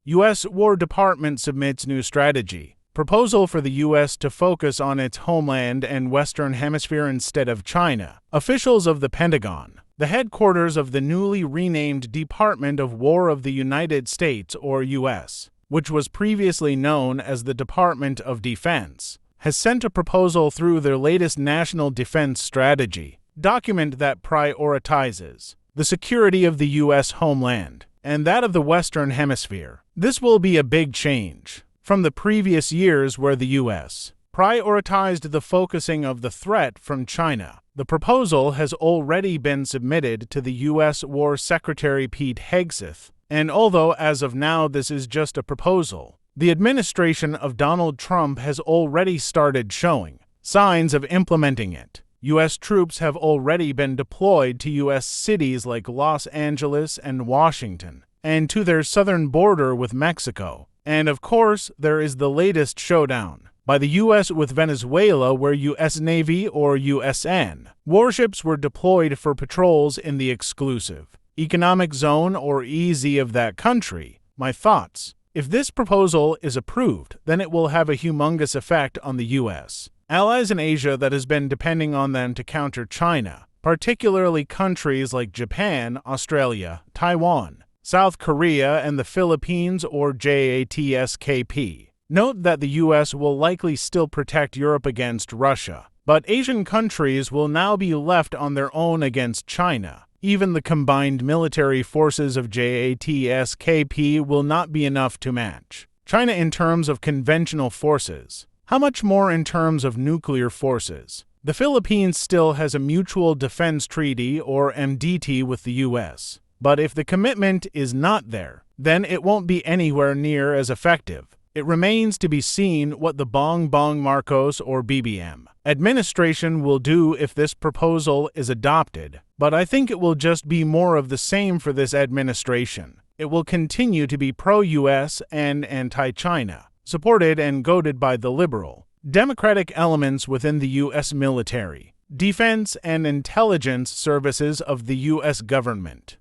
U.S. War Department submits new strategy. Proposal for the U.S. to focus on its Homeland and Western Hemisphere instead of China. Officials of the Pentagon, the headquarters of the newly renamed Department of War of the United States, or U.S., which was previously known as the Department of Defense, has sent a proposal through their latest National Defense Strategy document that prioritizes the security of the U.S. homeland and that of the Western Hemisphere. This will be a big change from the previous years where the U.S. prioritized the focusing of the threat from China. The proposal has already been submitted to the U.S. War Secretary Pete Hegseth, and although as of now this is just a proposal, the administration of Donald Trump has already started showing signs of implementing it. U.S. troops have already been deployed to U.S. cities like Los Angeles and Washington, and to their southern border with Mexico. And of course, there is the latest showdown by the U.S. with Venezuela, where U.S. Navy or USN warships were deployed for patrols in the exclusive economic zone or EEZ of that country. My thoughts: if this proposal is approved, then it will have a humongous effect on the U.S. allies in Asia that has been depending on them to counter China, particularly countries like Japan, Australia, Taiwan, South Korea, and the Philippines, or JATSKP. Note that the U.S. will likely still protect Europe against Russia, but Asian countries will now be left on their own against China. Even the combined military forces of JATSKP will not be enough to match China in terms of conventional forces. How much more in terms of nuclear forces? The Philippines still has a Mutual Defense Treaty, or MDT, with the U.S., but if the commitment is not there, then it won't be anywhere near as effective. It remains to be seen what the Bongbong Marcos, or BBM, administration will do if this proposal is adopted, but I think it will just be more of the same for this administration. It will continue to be pro-U.S. and anti-China, supported and goaded by the liberal, democratic elements within the U.S. military, defense, and intelligence services of the U.S. government.